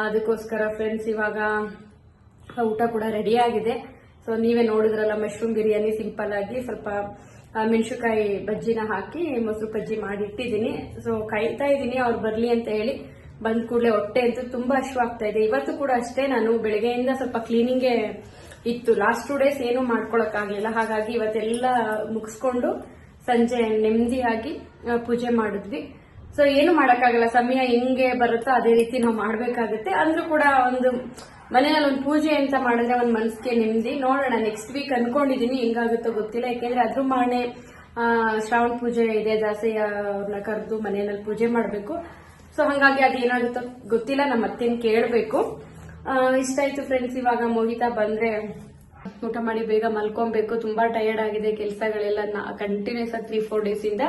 ಅದಕ್ಕೋಸ್ಕರ ಫ್ರೆಂಡ್ಸ್ ಇವಾಗ ಊಟ ಕೂಡ ರೆಡಿ ಆಗಿದೆ. ಸೊ ನೀವೇ ನೋಡಿದ್ರಲ್ಲ, ಮಶ್ರೂಮ್ ಬಿರಿಯಾನಿ ಸಿಂಪಲ್ ಆಗಿ ಸ್ವಲ್ಪ ಮೆಣಸಿನಕಾಯಿ ಬಜ್ಜಿನ ಹಾಕಿ ಮೊಸರು ಬಜ್ಜಿ ಮಾಡಿ ಇಟ್ಟಿದ್ದೀನಿ. ಸೊ ಕಾಯ್ತಾ ಇದ್ದೀನಿ ಅವ್ರು ಬರ್ಲಿ ಅಂತ ಹೇಳಿ. ಬಂದ ಕೂಡಲೇ ಹೊಟ್ಟೆ ಅಂತೂ ತುಂಬಾ ಹಸಿವಾಗ್ತಾ ಇದೆ. ಇವತ್ತು ಕೂಡ ಅಷ್ಟೇ, ನಾನು ಬೆಳಗ್ಗೆಯಿಂದ ಸ್ವಲ್ಪ ಕ್ಲೀನಿಂಗೇ ಇತ್ತು. ಲಾಸ್ಟ್ 2 days ಏನು ಮಾಡ್ಕೊಳಕ್ ಆಗ್ಲಿಲ್ಲ, ಹಾಗಾಗಿ ಇವತ್ತೆಲ್ಲ ಮುಗಿಸ್ಕೊಂಡು ಸಂಜೆ ನೆಮ್ಮದಿಯಾಗಿ ಪೂಜೆ ಮಾಡಿದ್ವಿ. ಸೊ ಏನು ಮಾಡಕ್ಕಾಗಲ್ಲ, ಸಮಯ ಹೆಂಗೆ ಬರುತ್ತೋ ಅದೇ ರೀತಿ ನಾವು ಮಾಡ್ಬೇಕಾಗುತ್ತೆ. ಅಂದ್ರೂ ಕೂಡ ಒಂದು ಮನೆಯಲ್ಲಿ ಒಂದು ಪೂಜೆ ಅಂತ ಮಾಡಿದ್ರೆ ಒಂದ್ ಮನಸ್ಸಿಗೆ ನೆಮ್ಮದಿ. ನೋಡೋಣ, ನೆಕ್ಸ್ಟ್ ವೀಕ್ ಅನ್ಕೊಂಡಿದೀನಿ, ಹೆಂಗಾಗುತ್ತೋ ಗೊತ್ತಿಲ್ಲ. ಯಾಕೆಂದ್ರೆ ಅದ್ರ ಮಾಣೆ ಶ್ರಾವಣ ಪೂಜೆ ಇದೆ, ದಾಸಯ್ಯ ಅವ್ರನ್ನ ಕರೆದು ಮನೆಯಲ್ಲಿ ಪೂಜೆ ಮಾಡ್ಬೇಕು. ಸೊ ಹಂಗಾಗಿ ಅದೇನಾಗುತ್ತೋ ಗೊತ್ತಿಲ್ಲ, ನಮ್ಮ ಅತ್ತೆನ ಕೇಳಬೇಕು. ಇಷ್ಟ ಆಯ್ತು ಫ್ರೆಂಡ್ಸ್. ಇವಾಗ ಮೋಹಿತ ಬಂದ್ರೆ ಊಟ ಮಾಡಿ ಬೇಗ ಮಲ್ಕೊಬೇಕು. ತುಂಬಾ ಟಯರ್ಡ್ ಆಗಿದೆ, ಕೆಲಸಗಳೆಲ್ಲ ಕಂಟಿನ್ಯೂಸ್ ಆಗಿ 3-4 days ಇಂದ.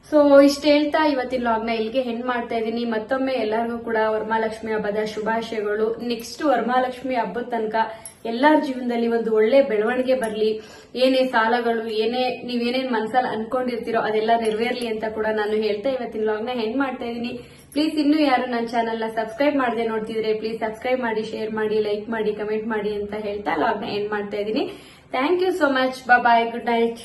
ಸೊ ಇಷ್ಟ ಹೇಳ್ತಾ ಇವತ್ತಿನ ಲಾಗ್ನ ಇಲ್ಲಿಗೆ ಹೆಣ್ ಮಾಡ್ತಾ ಇದೀನಿ. ಮತ್ತೊಮ್ಮೆ ಎಲ್ಲರಿಗೂ ಕೂಡ ವರಮಹಾಲಕ್ಷ್ಮಿ ಹಬ್ಬದ ಶುಭಾಶಯಗಳು. ನೆಕ್ಸ್ಟ್ ವರಮಹಾಲಕ್ಷ್ಮಿ ಹಬ್ಬದ ತನಕ ಎಲ್ಲರ ಜೀವನದಲ್ಲಿ ಒಂದು ಒಳ್ಳೆ ಬೆಳವಣಿಗೆ ಬರ್ಲಿ, ಏನೇ ಸಾಲಗಳು ನೀವೇನೇನ್ ಮನ್ಸಲ್ಲಿ ಅನ್ಕೊಂಡಿರ್ತೀರೋ ಅದೆಲ್ಲ ನೆರವೇರ್ಲಿ ಅಂತ ಕೂಡ ನಾನು ಹೇಳ್ತಾ ಇವತ್ತಿನ ಲಾಗ್ನ ಹೆಣ್ ಮಾಡ್ತಾ ಇದೀನಿ. ಪ್ಲೀಸ್ ಇನ್ನೂ ಯಾರು ನನ್ನ ಚಾನೆಲ್ ನ ಸಬ್ಸ್ಕ್ರೈಬ್ ಮಾಡದೆ ನೋಡ್ತಿದ್ರೆ ಪ್ಲೀಸ್ ಸಬ್ಸ್ಕ್ರೈಬ್ ಮಾಡಿ, ಶೇರ್ ಮಾಡಿ, ಲೈಕ್ ಮಾಡಿ, ಕಮೆಂಟ್ ಮಾಡಿ ಅಂತ ಹೇಳ್ತಾ ಲಾಗ್ನ ಎಂಡ್ ಮಾಡ್ತಾ ಇದೀನಿ. Thank you so much. Bye, good night.